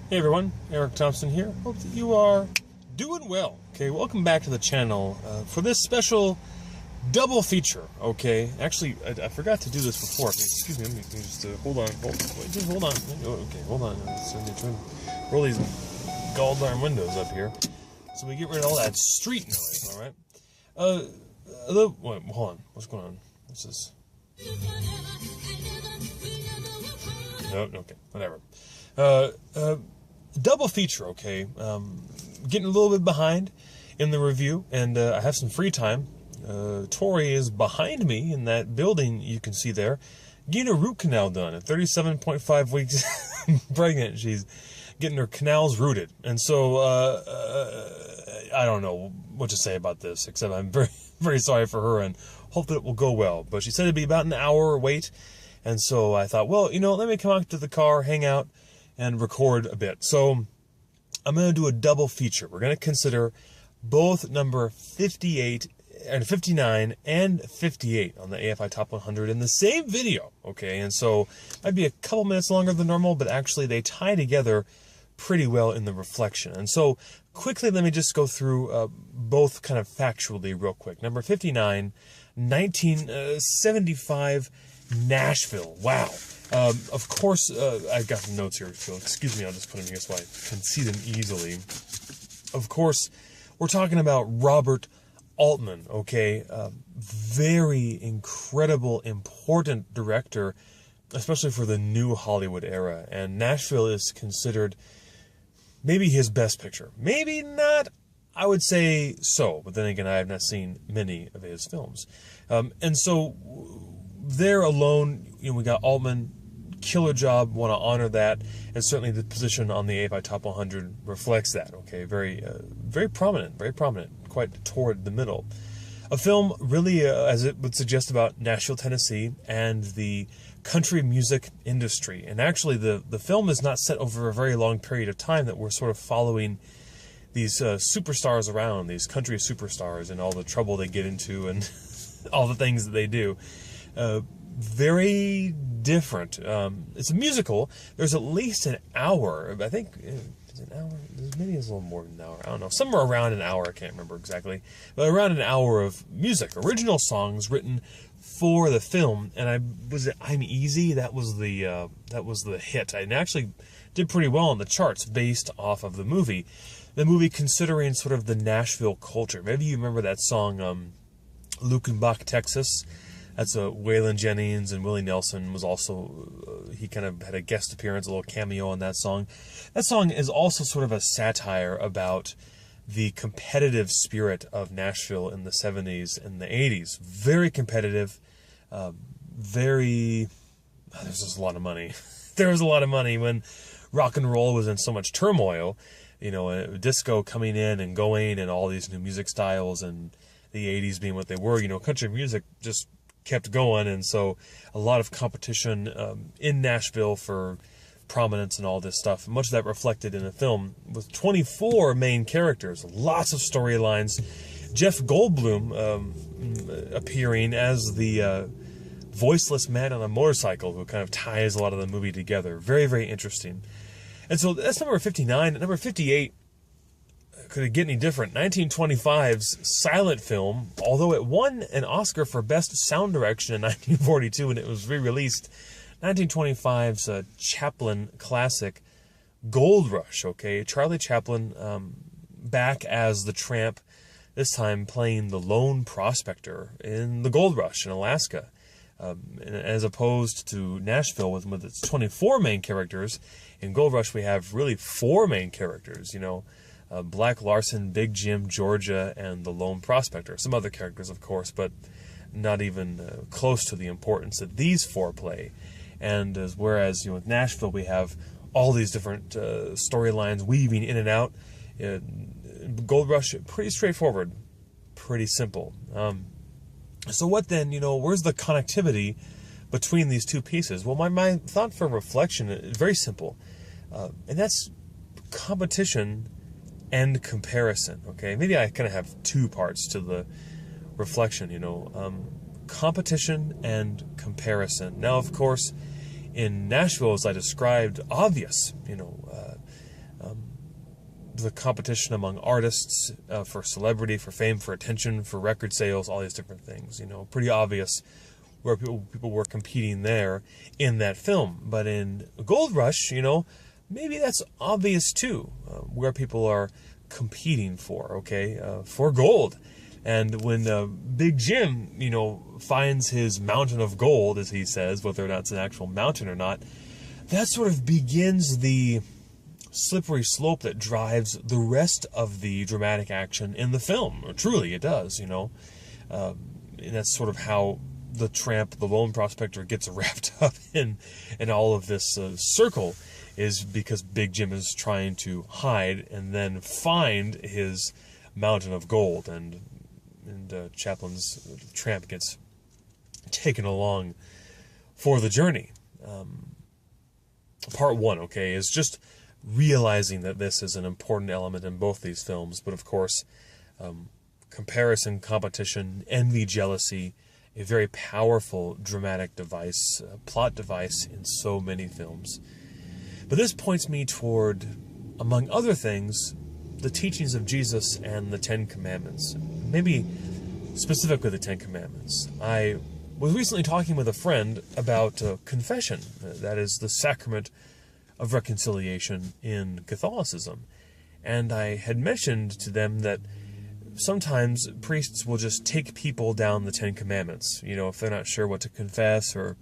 Hey everyone, Eric Thompson here. Hope that you are doing well. Okay, welcome back to the channel for this special double feature. Okay, actually, I forgot to do this before. Excuse me, let me just hold on. Just hold on. Okay, hold on. Let me try and roll these galldarn windows up here so we get rid of all that street noise. All right. Wait, hold on. What's going on? What's this? No, okay, whatever. Double feature, okay. Getting a little bit behind in the review, and I have some free time. Tori is behind me in that building you can see there, getting a root canal done at 37.5 weeks pregnant. She's getting her canals rooted, and so I don't know what to say about this, except I'm very, very sorry for her and hope that it will go well. But she said it'd be about an hour wait, and so I thought, well, let me come out to the car, hang out, and record a bit. So I'm going to do a double feature. We're going to consider both number 58 and 59 and 58 on the AFI Top 100 in the same video. Okay, and so it might be a couple minutes longer than normal, but actually they tie together pretty well in the reflection. And so quickly, let me just go through both kind of factually real quick. Number 59, 1975 Nashville. Wow. Of course, I've got some notes here, so excuse me, I'll just put them here so I can see them easily. Of course, we're talking about Robert Altman, okay? Very incredible, important director, especially for the new Hollywood era. And Nashville is considered maybe his best picture. Maybe not, I would say so, but then again, I have not seen many of his films. And so there alone, we got Altman, killer job, want to honor that, and certainly the position on the AFI Top 100 reflects that, okay? Very prominent, quite toward the middle. A film really, as it would suggest, about Nashville, Tennessee, and the country music industry. And actually, the film is not set over a very long period of time, that we're sort of following these superstars around, these country superstars, and all the trouble they get into, and all the things that they do. Very different. It's a musical. There's at least an hour. I think it's an hour. Maybe it's a little more than an hour. I don't know. Somewhere around an hour. I can't remember exactly. But around an hour of music, original songs written for the film. And I'm Easy. That was the hit. And actually did pretty well on the charts based off of the movie. The movie, considering sort of the Nashville culture. Maybe you remember that song, Lukenbach, Texas. That's Waylon Jennings, and Willie Nelson was also, he kind of had a guest appearance, a little cameo on that song. That song is also sort of a satire about the competitive spirit of Nashville in the 70s and the 80s. Very competitive, there's just a lot of money. There was a lot of money when rock and roll was in so much turmoil, disco coming in and going, and all these new music styles, and the 80s being what they were. Country music just kept going, and so a lot of competition in Nashville for prominence and all this stuff. Much of that reflected in the film with 24 main characters, lots of storylines. Jeff Goldblum appearing as the voiceless man on a motorcycle who kind of ties a lot of the movie together. Very, very interesting. And so that's number 59. Number 58, could it get any different? 1925's silent film, although it won an Oscar for Best Sound Direction in 1942 when it was re-released. 1925's Chaplin classic, Gold Rush, okay? Charlie Chaplin back as the tramp, this time playing the lone prospector in the Gold Rush in Alaska. As opposed to Nashville with its 24 main characters. In Gold Rush we have really 4 main characters, Black Larson, Big Jim, Georgia, and the Lone Prospector. Some other characters, of course, but not even close to the importance that these 4 play. And whereas, with Nashville, we have all these different storylines weaving in and out. Gold Rush, pretty straightforward, pretty simple. So what then, where's the connectivity between these two pieces? Well, my thought for reflection is very simple. And that's competition and comparison, okay? Maybe I kind of have 2 parts to the reflection, competition and comparison. Now, of course, in Nashville, as I described, obvious, the competition among artists for celebrity, for fame, for attention, for record sales, all these different things. Pretty obvious where people were competing there in that film. But in Gold Rush, maybe that's obvious too, where people are competing for gold. And when Big Jim, finds his mountain of gold, as he says, whether or not it's an actual mountain or not, that sort of begins the slippery slope that drives the rest of the dramatic action in the film. Truly, it does, and that's sort of how the tramp, the lone prospector, gets wrapped up in all of this circle, is because Big Jim is trying to hide and then find his mountain of gold, and Chaplin's tramp gets taken along for the journey. Part one, is just realizing that this is an important element in both these films, but of course, comparison, competition, envy, jealousy, a very powerful dramatic device, plot device in so many films. But this points me toward, among other things, the teachings of Jesus and the Ten Commandments. Maybe specifically the Ten Commandments. I was recently talking with a friend about confession, that is the sacrament of reconciliation in Catholicism. And I had mentioned to them that sometimes priests will just take people down the Ten Commandments, if they're not sure what to confess, or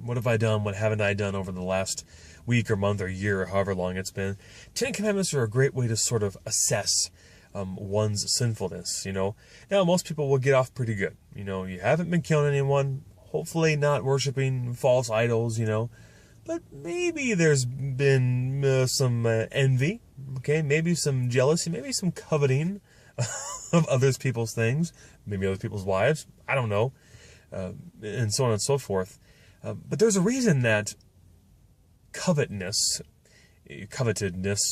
what have I done, what haven't I done over the last week or month or year or however long it's been. Ten Commandments are a great way to sort of assess one's sinfulness, Now, most people will get off pretty good. You haven't been killing anyone, hopefully not worshiping false idols, but maybe there's been some envy, maybe some jealousy, maybe some coveting of other people's things, maybe other people's wives, I don't know, and so on and so forth. But there's a reason that covetedness,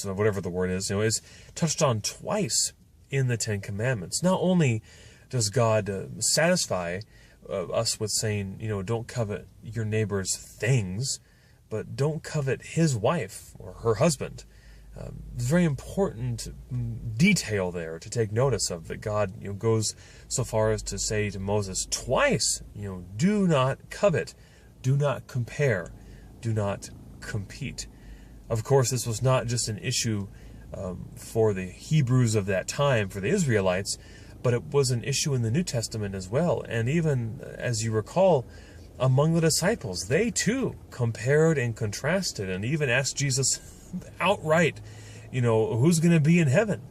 or whatever the word is touched on twice in the Ten Commandments. Not only does God satisfy us with saying, don't covet your neighbor's things, but don't covet his wife or her husband. It's a very important detail there to take notice of, that God goes so far as to say to Moses twice, do not covet, do not compare, do not compete. Of course, this was not just an issue for the Hebrews of that time, for the Israelites, but it was an issue in the New Testament as well. And even, as you recall, among the disciples, they too compared and contrasted, and even asked Jesus outright, who's going to be in heaven?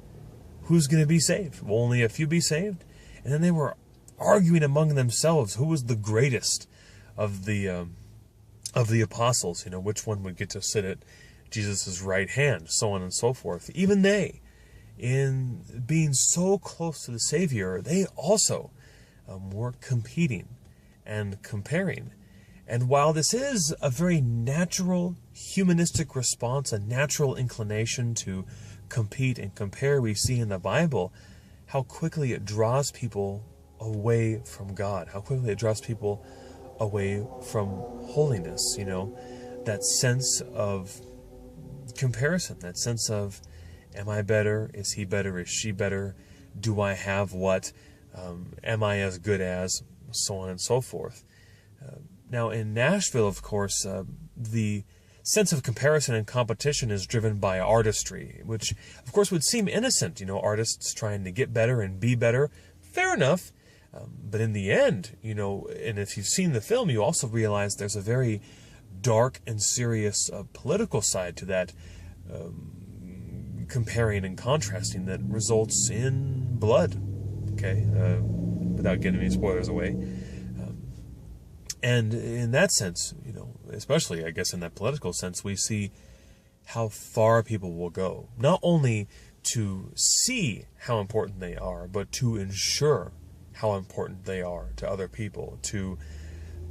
Who's going to be saved? Will only a few be saved? And then they were arguing among themselves who was the greatest of the apostles, which one would get to sit at Jesus' right hand, so on and so forth. Even they, in being so close to the Savior, they also were competing and comparing. And while this is a very natural humanistic response, a natural inclination to compete and compare, we see in the Bible how quickly it draws people away from God, how quickly it draws people away from holiness, that sense of comparison, that sense of, am I better? Is he better? Is she better? Do I have what? Am I as good as? So on and so forth. Now, in Nashville, of course, the sense of comparison and competition is driven by artistry, which, of course, would seem innocent. Artists trying to get better and be better. Fair enough. But in the end, and if you've seen the film, you also realize there's a very dark and serious political side to that comparing and contrasting that results in blood, without getting any spoilers away. And in that sense, especially, I guess, in that political sense, we see how far people will go, not only to see how important they are, but to ensure how important they are to other people, to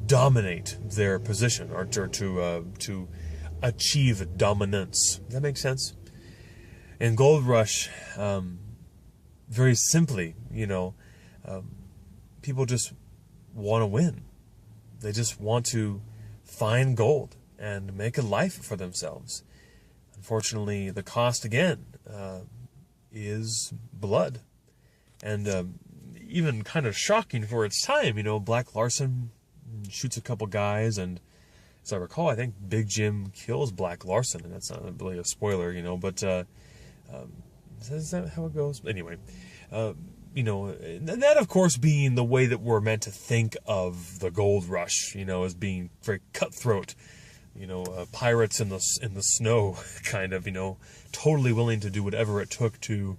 dominate their position, or to achieve dominance. Does that make sense? In Gold Rush, very simply, people just want to win. They just want to find gold and make a life for themselves. Unfortunately, the cost again is blood. And even kind of shocking for its time, Black Larson shoots a couple guys, and as I recall, I think Big Jim kills Black Larson, and that's not really a spoiler, but is that how it goes? Anyway, that of course being the way that we're meant to think of the gold rush, as being very cutthroat, pirates in the snow, kind of, totally willing to do whatever it took to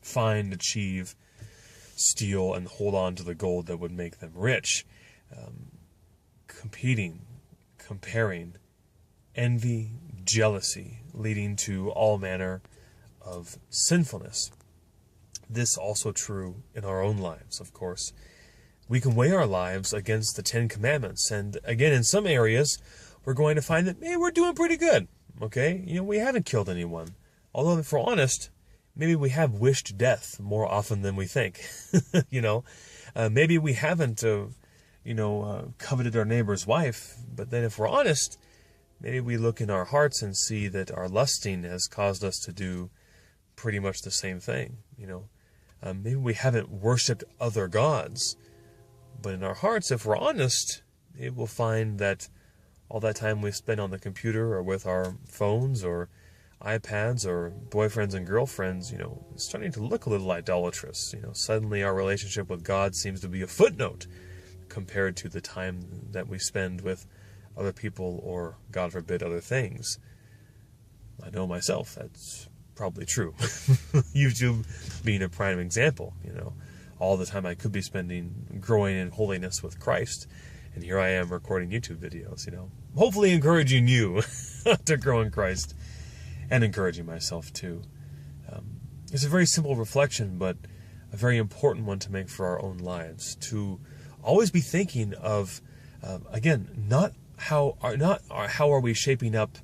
find, achieve, steal, and hold on to the gold that would make them rich. Competing, comparing, envy, jealousy, leading to all manner of sinfulness. This also true in our own lives, of course. We can weigh our lives against the 10 Commandments, and again, in some areas, we're going to find that, hey, we're doing pretty good, okay? We haven't killed anyone. Although, if we're honest, maybe we have wished death more often than we think, Maybe we haven't, coveted our neighbor's wife, but then if we're honest, maybe we look in our hearts and see that our lusting has caused us to do pretty much the same thing, Maybe we haven't worshipped other gods, but in our hearts, if we're honest, maybe we'll find that all that time we spend on the computer or with our phones or iPads or boyfriends and girlfriends, it's starting to look a little idolatrous. Suddenly our relationship with God seems to be a footnote compared to the time that we spend with other people or, God forbid, other things. I know myself, that's probably true. YouTube being a prime example, all the time I could be spending growing in holiness with Christ, and here I am recording YouTube videos, hopefully encouraging you to grow in Christ and encouraging myself too. It's a very simple reflection, but a very important one to make for our own lives, to always be thinking of, again, not how are we shaping up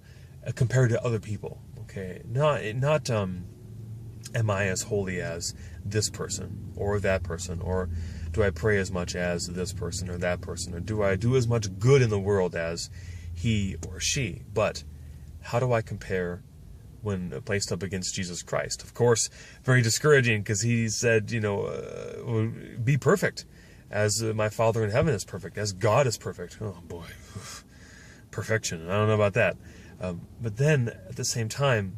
compared to other people. Okay, not am I as holy as this person or that person, or do I pray as much as this person or that person, or do I do as much good in the world as he or she? But how do I compare when placed up against Jesus Christ? Of course, very discouraging, because he said, be perfect as my Father in heaven is perfect, as God is perfect. Oh boy, perfection. I don't know about that. But then, at the same time,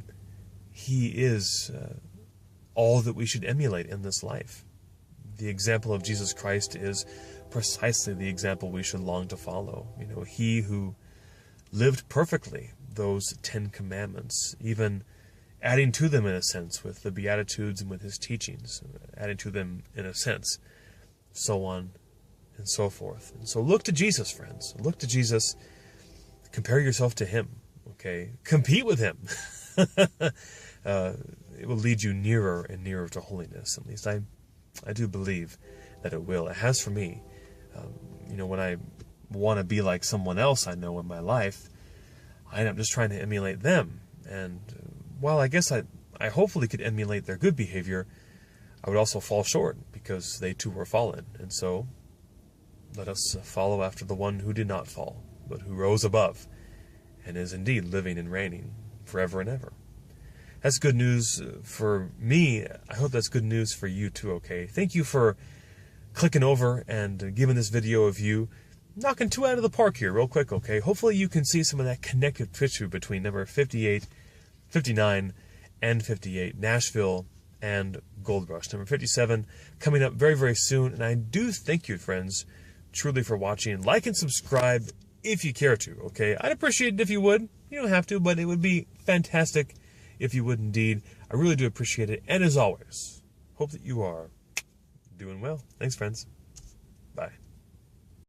he is all that we should emulate in this life. The example of Jesus Christ is precisely the example we should long to follow. He who lived perfectly those 10 Commandments, even adding to them in a sense with the Beatitudes and with his teachings, adding to them in a sense, so on and so forth. And so look to Jesus, friends. Look to Jesus. Compare yourself to him. Okay, compete with him. It will lead you nearer and nearer to holiness. At least I do believe that it will. It has for me. When I want to be like someone else I know in my life, I end up just trying to emulate them. And while I guess I hopefully could emulate their good behavior, I would also fall short because they too were fallen. And so let us follow after the one who did not fall, but who rose above, and is indeed living and reigning forever and ever. That's good news for me. I hope that's good news for you too, okay? Thank you for clicking over and giving this video a view. Knocking 2 out of the park here real quick, okay? Hopefully you can see some of that connective tissue between number 58, 59, and 58, Nashville and Gold Rush. Number 57 coming up very, very soon. And I do thank you, friends, truly for watching. Like and subscribe if you care to, okay? I'd appreciate it if you would. You don't have to, but it would be fantastic if you would indeed. I really do appreciate it. And as always, hope that you are doing well. Thanks, friends.